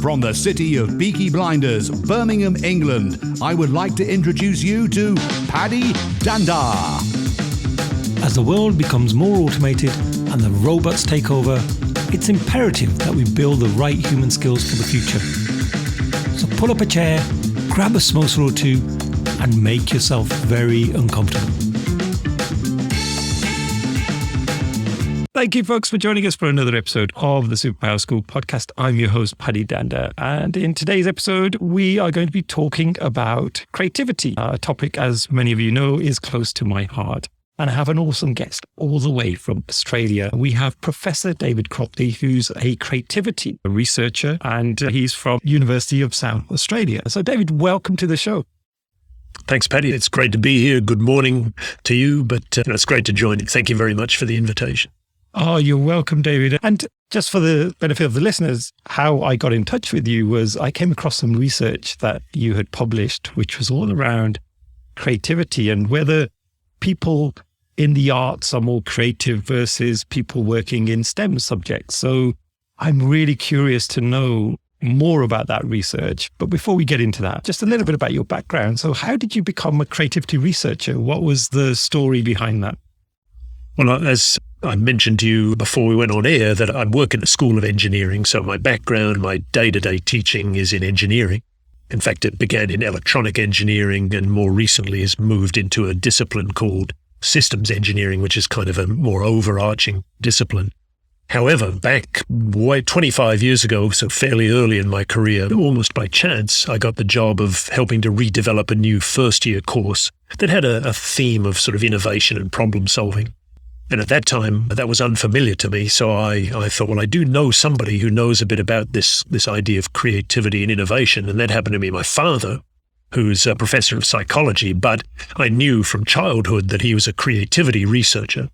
From the city of Peaky Blinders, Birmingham, England, I would like to introduce you to Paddy Danda. As the world becomes more automated and the robots take over, it's imperative that we build the right human skills for the future. So pull up a chair, grab a samosa or two, and make yourself very uncomfortable. Thank you, folks, for joining us for another episode of the Superpower School podcast. I'm your host, Paddy Danda. And in today's episode, we are going to be talking about creativity, a topic, as many of you know, is close to my heart. And I have an awesome guest all the way from Australia. We have Professor David Cropley, who's a creativity researcher, and he's from University of South Australia. So, David, welcome to the show. Thanks, Paddy. It's great to be here. Good morning to you, but it's great to join you. Thank you very much for the invitation. Oh, you're welcome, David. And just for the benefit of the listeners, how I got in touch with you was I came across some research that you had published, which was all around creativity and whether people in the arts are more creative versus people working in STEM subjects. So I'm really curious to know more about that research. But before we get into that, just a little bit about your background. So how did you become a creativity researcher? What was the story behind that? Well, as I mentioned to you before we went on air, that I work in a school of engineering. So my background, my day-to-day teaching is in engineering. In fact, it began in electronic engineering and more recently has moved into a discipline called systems engineering, which is kind of a more overarching discipline. However, back 25 years ago, so fairly early in my career, almost by chance, I got the job of helping to redevelop a new first-year course that had a theme of sort of innovation and problem solving. And at that time, that was unfamiliar to me. So I thought, well, I do know somebody who knows a bit about this idea of creativity and innovation. And that happened to be my father, who's a professor of psychology. But I knew from childhood that he was a creativity researcher.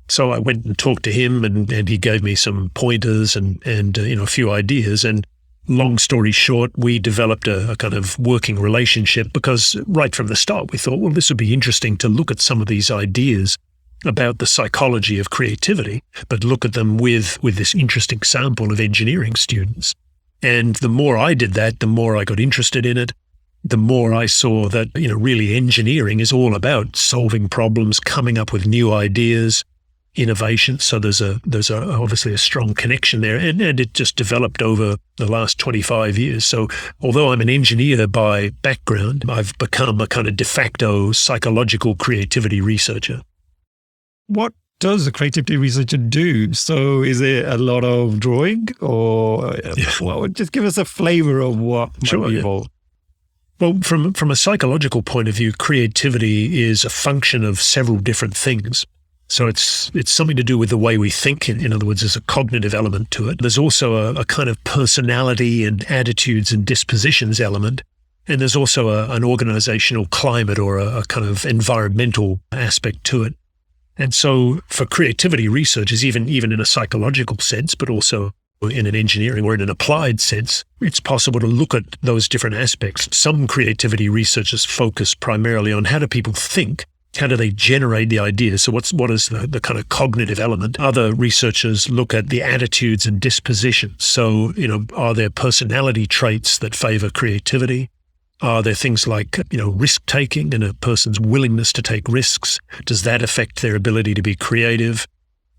So I went and talked to him and he gave me some pointers and a few ideas. And long story short, we developed a kind of working relationship because right from the start, we thought, well, this would be interesting to look at some of these ideas about the psychology of creativity, but look at them with this interesting sample of engineering students. And the more I did that, the more I got interested in it, the more I saw that, really engineering is all about solving problems, coming up with new ideas, innovation. So there's obviously a strong connection there. And it just developed over the last 25 years. So although I'm an engineer by background, I've become a kind of de facto psychological creativity researcher. What does a creativity researcher do? So is it a lot of drawing or well, just give us a flavor of what might be involved? Well, from a psychological point of view, creativity is a function of several different things. So it's something to do with the way we think. In other words, there's a cognitive element to it. There's also a kind of personality and attitudes and dispositions element. And there's also an organizational climate or a kind of environmental aspect to it. And so for creativity researchers, even in a psychological sense, but also in an engineering or in an applied sense, it's possible to look at those different aspects. Some creativity researchers focus primarily on how do people think? How do they generate the ideas? So what is the kind of cognitive element? Other researchers look at the attitudes and dispositions. So, are there personality traits that favor creativity? Are there things like, risk-taking and a person's willingness to take risks? Does that affect their ability to be creative?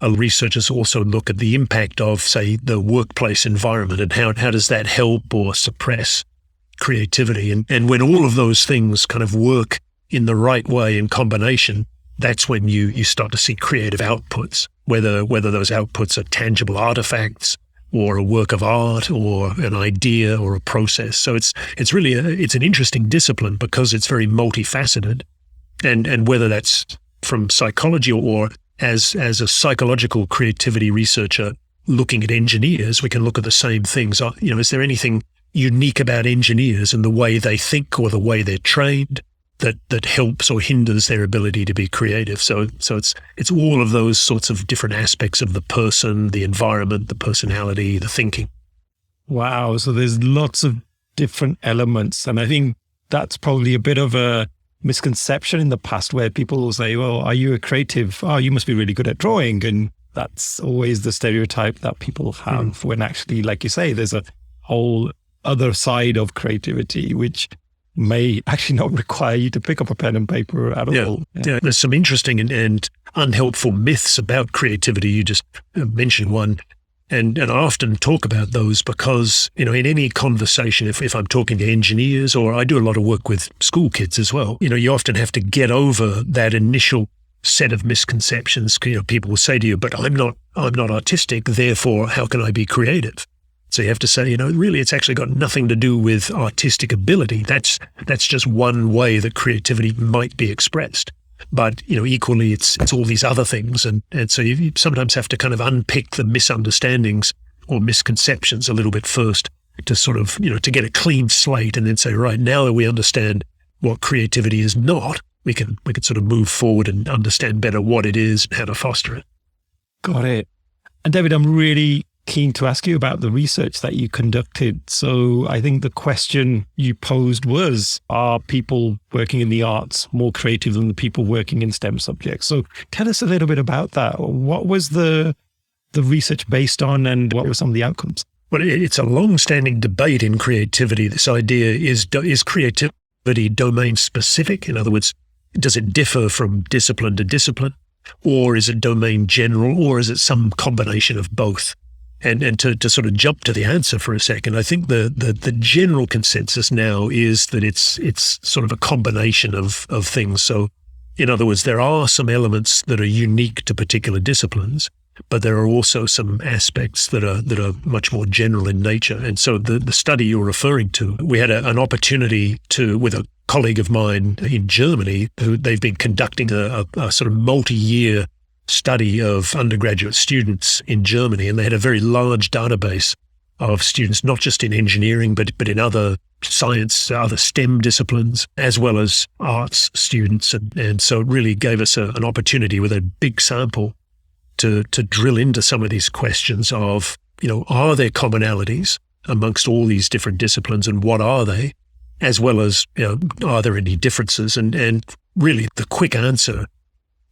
Researchers also look at the impact of, say, the workplace environment and how does that help or suppress creativity? And when all of those things kind of work in the right way in combination, that's when you start to see creative outputs, whether those outputs are tangible artifacts, or a work of art, or an idea, or a process. So it's really it's an interesting discipline because it's very multifaceted, and whether that's from psychology or as a psychological creativity researcher looking at engineers, we can look at the same things. Is there anything unique about engineers and the way they think or the way they're trained that helps or hinders their ability to be creative? So it's all of those sorts of different aspects of the person, the environment, the personality, the thinking. Wow. So there's lots of different elements. And I think that's probably a bit of a misconception in the past where people will say, well, are you a creative? Oh, you must be really good at drawing. And that's always the stereotype that people have when actually, like you say, there's a whole other side of creativity, which may actually not require you to pick up a pen and paper at all. Yeah, there's some interesting and unhelpful myths about creativity. You just mentioned one. And I often talk about those because, in any conversation, if I'm talking to engineers, or I do a lot of work with school kids as well, you often have to get over that initial set of misconceptions. People will say to you, but I'm not artistic, therefore how can I be creative? So you have to say, really it's actually got nothing to do with artistic ability. That's just one way that creativity might be expressed. But, equally it's all these other things. And so you sometimes have to kind of unpick the misunderstandings or misconceptions a little bit first to sort of, to get a clean slate and then say, right, now that we understand what creativity is not, we can sort of move forward and understand better what it is and how to foster it. Got it. And David, I'm really keen to ask you about the research that you conducted. So I think the question you posed was, are people working in the arts more creative than the people working in STEM subjects? So tell us a little bit about that. What was the research based on, and what were some of the outcomes? Well, it's a long-standing debate in creativity. This idea is creativity domain specific? In other words, does it differ from discipline to discipline? Or is it domain general? Or is it some combination of both? And to sort of jump to the answer for a second, I think the general consensus now is that it's sort of a combination of things. So, in other words, there are some elements that are unique to particular disciplines, but there are also some aspects that are much more general in nature. And so the study you're referring to, we had an opportunity with a colleague of mine in Germany, who they've been conducting a sort of multi-year study of undergraduate students in Germany, and they had a very large database of students, not just in engineering, but in other science, other STEM disciplines, as well as arts students. And so it really gave us an opportunity with a big sample to drill into some of these questions of, are there commonalities amongst all these different disciplines, and what are they? As well as, are there any differences? And really the quick answer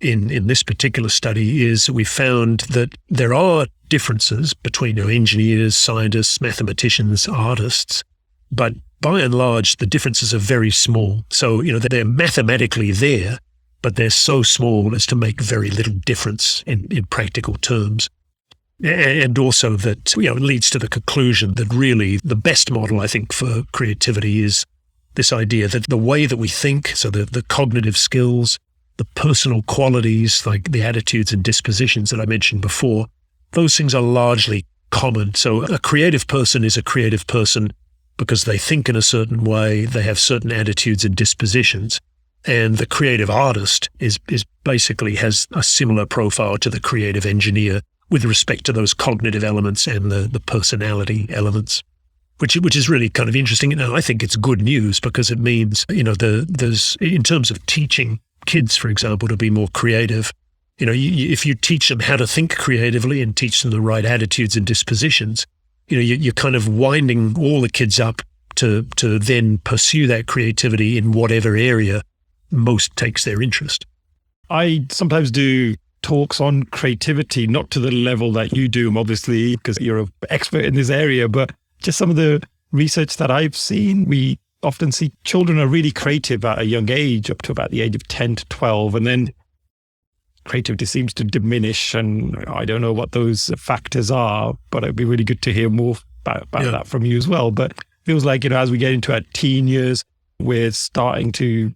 in this particular study is we found that there are differences between engineers, scientists, mathematicians, artists, but by and large, the differences are very small. So, they're mathematically there, but they're so small as to make very little difference in practical terms. And also that, it leads to the conclusion that really the best model, I think, for creativity is this idea that the way that we think, so the cognitive skills, the personal qualities, like the attitudes and dispositions that I mentioned before, those things are largely common. So a creative person is a creative person because they think in a certain way, they have certain attitudes and dispositions. And the creative artist is basically has a similar profile to the creative engineer with respect to those cognitive elements and the personality elements, which is really kind of interesting. And I think it's good news because it means, there's in terms of teaching kids, for example, to be more creative, if you teach them how to think creatively and teach them the right attitudes and dispositions, you're kind of winding all the kids up to then pursue that creativity in whatever area most takes their interest. I sometimes do talks on creativity, not to the level that you do, obviously, because you're an expert in this area, but just some of the research that I've seen, we often see children are really creative at a young age, up to about the age of 10 to 12, and then creativity seems to diminish, and I don't know what those factors are, but it'd be really good to hear more about that from you as well. But it feels like, as we get into our teen years, we're starting to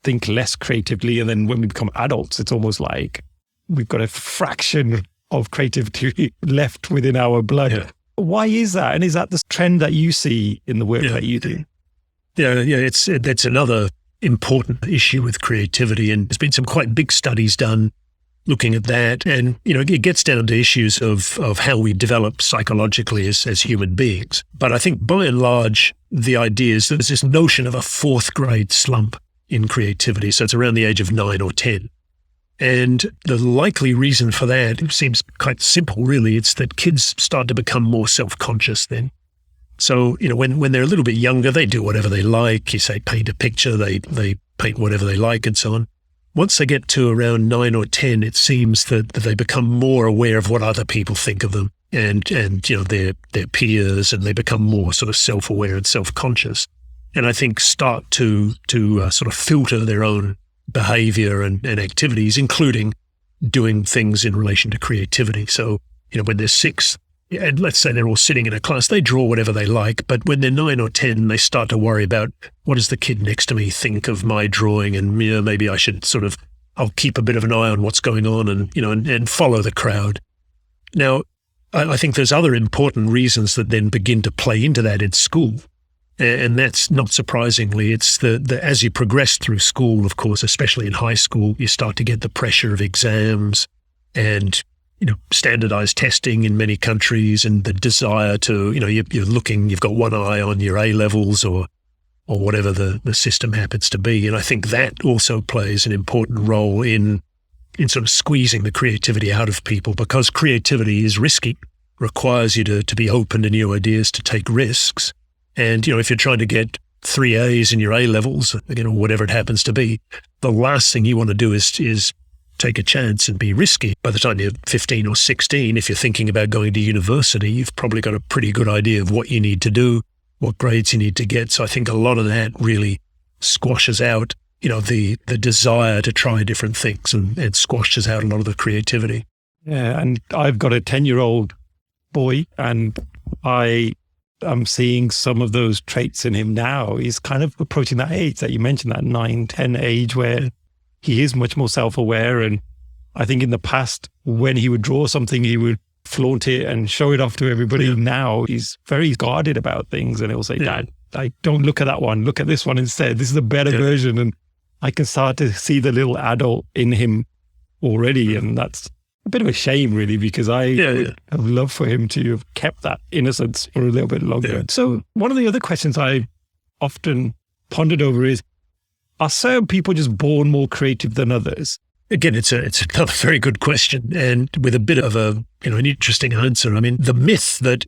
think less creatively, and then when we become adults, it's almost like we've got a fraction of creativity left within our blood. Yeah. Why is that? And is that the trend that you see in the work that you do? Yeah, that's another important issue with creativity, and there's been some quite big studies done looking at that. And, it gets down to issues of how we develop psychologically as human beings. But I think by and large, the idea is that there's this notion of a fourth grade slump in creativity. So it's around the age of 9 or 10. And the likely reason for that seems quite simple, really. It's that kids start to become more self-conscious then. So, when they're a little bit younger, they do whatever they like. You say paint a picture, they paint whatever they like and so on. Once they get to around 9 or 10, it seems that they become more aware of what other people think of them. and their peers, and they become more sort of self-aware and self-conscious, and I think start to sort of filter their own behavior and activities, including doing things in relation to creativity. So, when they're 6, and let's say they're all sitting in a class, they draw whatever they like, but when they're 9 or 10, they start to worry about, what does the kid next to me think of my drawing? And maybe I should I'll keep a bit of an eye on what's going on and follow the crowd. Now, I think there's other important reasons that then begin to play into that in school. And that's not surprisingly, it's the as you progress through school, of course, especially in high school, you start to get the pressure of exams and, standardized testing in many countries, and the desire to, you've got one eye on your A-levels or whatever the system happens to be. And I think that also plays an important role in sort of squeezing the creativity out of people, because creativity is risky, requires you to be open to new ideas, to take risks. And, if you're trying to get 3 A's in your A-levels, or whatever it happens to be, the last thing you want to do is take a chance and be risky. By the time you're 15 or 16, if you're thinking about going to university, you've probably got a pretty good idea of what you need to do, what grades you need to get. So I think a lot of that really squashes out, the desire to try different things, and squashes out a lot of the creativity. Yeah, and I've got a 10-year-old boy, and I'm seeing some of those traits in him now. He's kind of approaching that age that you mentioned, that 9, 10 age, where he is much more self-aware. And I think in the past, when he would draw something, he would flaunt it and show it off to everybody. Yeah. Now he's very guarded about things, and he'll say, Dad, don't look at that one. Look at this one instead. This is a better version. And I can start to see the little adult in him already. And that's a bit of a shame, really, because I would have loved for him to have kept that innocence for a little bit longer. Yeah. So one of the other questions I often pondered over is, are certain people just born more creative than others? Again, it's another very good question, and with a bit of an interesting answer. I mean, the myth that,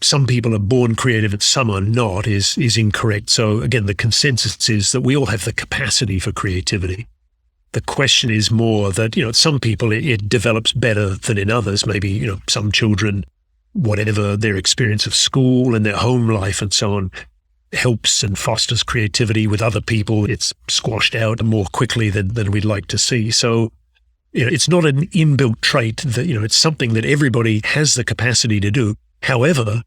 some people are born creative and some are not is incorrect. So again, the consensus is that we all have the capacity for creativity. The question is more that, some people it develops better than in others. Maybe, some children, whatever their experience of school and their home life and so on, helps and fosters creativity. With other people, it's squashed out more quickly than we'd like to see. So, it's not an inbuilt trait that, it's something that everybody has the capacity to do. However,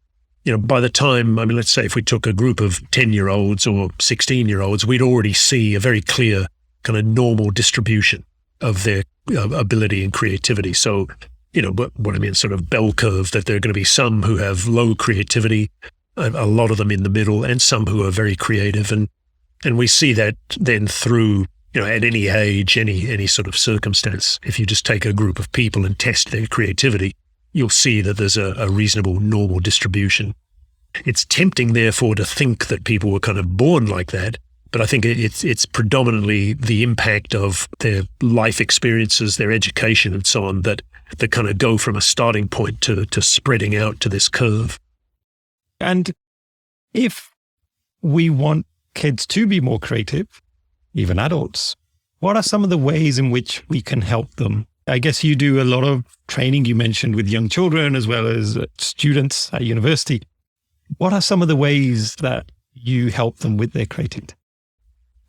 by the time, let's say if we took a group of 10-year-olds or 16-year-olds, we'd already see a very clear kind of normal distribution of their ability and creativity. So, what I mean, sort of bell curve, that there are going to be some who have low creativity, a lot of them in the middle, and some who are very creative. And we see that then through, at any age, any sort of circumstance. If you just take a group of people and test their creativity, you'll see that there's a reasonable normal distribution. It's tempting, therefore, to think that people were kind of born like that. But I think it's predominantly the impact of their life experiences, their education and so on, that kind of go from a starting point to spreading out to this curve. And if we want kids to be more creative, even adults, what are some of the ways in which we can help them? I guess you do a lot of training, you mentioned, with young children as well as students at university. What are some of the ways that you help them with their creativity?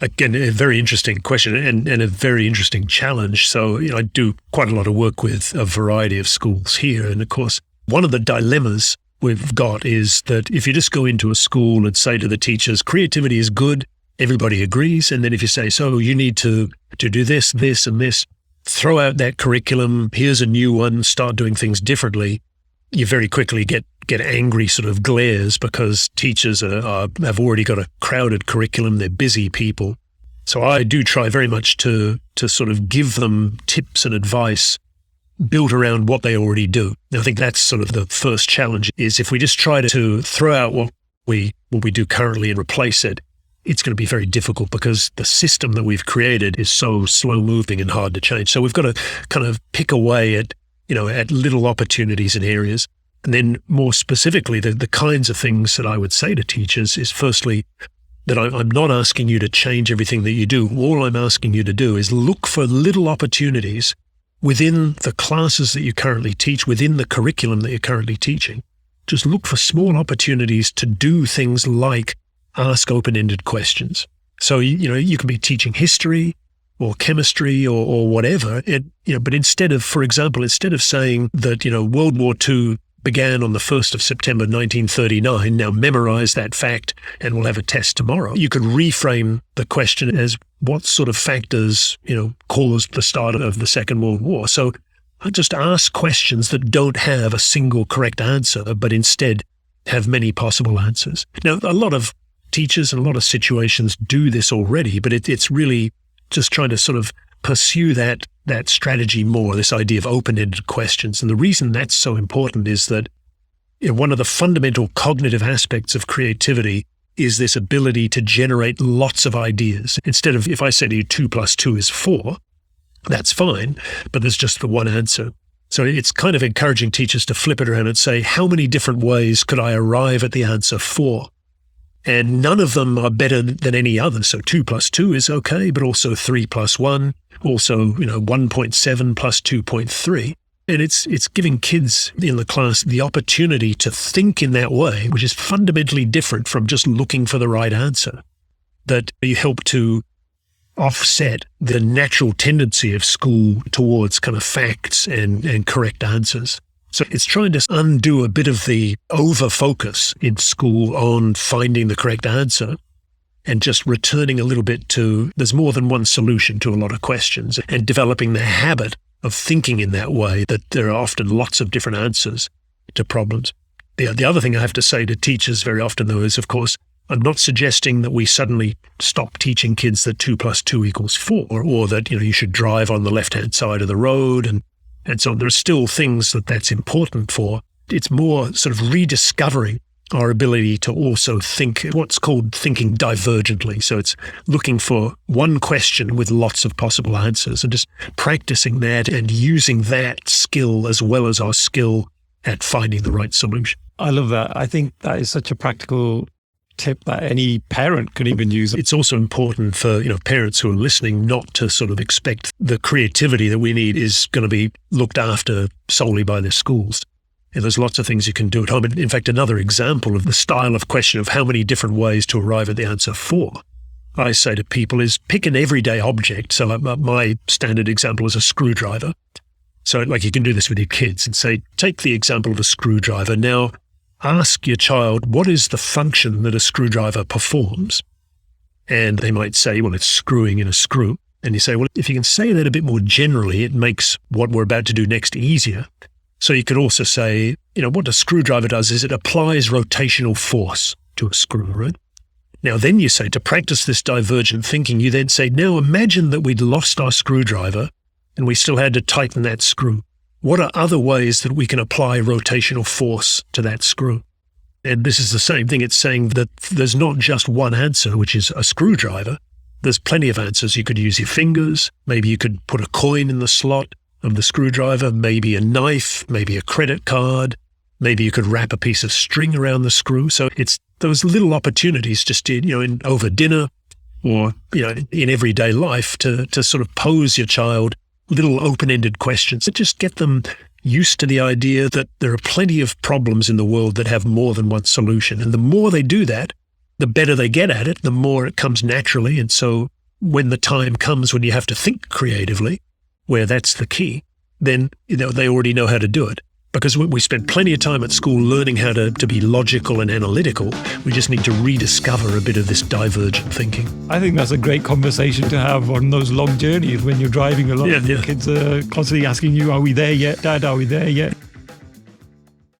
Again, a very interesting question and a very interesting challenge. So, I do quite a lot of work with a variety of schools here. And of course, one of the dilemmas we've got is that if you just go into a school and say to the teachers, creativity is good, everybody agrees. And then if you say, so you need to do this, this, and this, throw out that curriculum, here's a new one, start doing things differently, you very quickly get angry sort of glares, because teachers have already got a crowded curriculum, they're busy people. So I do try very much to sort of give them tips and advice built around what they already do. And I think that's sort of the first challenge, is if we just try to throw out what we do currently and replace it, it's going to be very difficult, because the system that we've created is so slow moving and hard to change. So we've got to kind of pick away at little opportunities and areas. And then more specifically, the kinds of things that I would say to teachers is, firstly, that I'm not asking you to change everything that you do. All I'm asking you to do is look for little opportunities within the classes that you currently teach, within the curriculum that you're currently teaching, just look for small opportunities to do things like ask open-ended questions. So, you can be teaching history or chemistry or whatever, but instead of saying that, World War II began on the 1st of September 1939, now memorize that fact and we'll have a test tomorrow, you could reframe the question as what sort of factors, caused the start of the Second World War. So I just ask questions that don't have a single correct answer, but instead have many possible answers. Now, a lot of teachers and a lot of situations do this already, but it's really just trying to sort of pursue that strategy more, this idea of open-ended questions. And the reason that's so important is that one of the fundamental cognitive aspects of creativity is this ability to generate lots of ideas. Instead of, if I say to you 2 + 2 is 4, that's fine, but there's just the one answer. So it's kind of encouraging teachers to flip it around and say, how many different ways could I arrive at the answer 4? And none of them are better than any other. So 2 + 2 is okay, but also 3 + 1, also 1.7 + 2.3. And it's giving kids in the class the opportunity to think in that way, which is fundamentally different from just looking for the right answer. That you help to offset the natural tendency of school towards kind of facts and correct answers. So it's trying to undo a bit of the over-focus in school on finding the correct answer and just returning a little bit to there's more than one solution to a lot of questions and developing the habit of thinking in that way, that there are often lots of different answers to problems. The other thing I have to say to teachers very often, though, is, of course, I'm not suggesting that we suddenly stop teaching kids that 2 + 2 = 4 or that, you should drive on the left-hand side of the road and so there are still things that's important for. It's more sort of rediscovering our ability to also think what's called thinking divergently. So it's looking for one question with lots of possible answers and just practicing that and using that skill as well as our skill at finding the right solution. I love that. I think that is such a practical tip that any parent could even use. It's also important for parents who are listening not to sort of expect the creativity that we need is going to be looked after solely by the schools. And there's lots of things you can do at home. In fact, another example of the style of question of how many different ways to arrive at the answer 4, I say to people, is pick an everyday object. So my standard example is a screwdriver. So you can do this with your kids and say, take the example of a screwdriver. Now, ask your child, what is the function that a screwdriver performs? And they might say, well, it's screwing in a screw. And you say, well, if you can say that a bit more generally, it makes what we're about to do next easier. So you could also say, what a screwdriver does is it applies rotational force to a screw, right? Now, then you say, to practice this divergent thinking, you then say, now imagine that we'd lost our screwdriver and we still had to tighten that screw. What are other ways that we can apply rotational force to that screw? And this is the same thing. It's saying that there's not just one answer, which is a screwdriver. There's plenty of answers. You could use your fingers. Maybe you could put a coin in the slot of the screwdriver, maybe a knife, maybe a credit card. Maybe you could wrap a piece of string around the screw. So it's those little opportunities just over dinner or, in everyday life to sort of pose your child little open-ended questions that just get them used to the idea that there are plenty of problems in the world that have more than one solution. And the more they do that, the better they get at it, the more it comes naturally. And so when the time comes when you have to think creatively, where that's the key, then they already know how to do it. Because we spent plenty of time at school learning how to be logical and analytical. We just need to rediscover a bit of this divergent thinking. I think that's a great conversation to have on those long journeys when you're driving along. Yeah. Kids are constantly asking you, are we there yet, Dad? Are we there yet?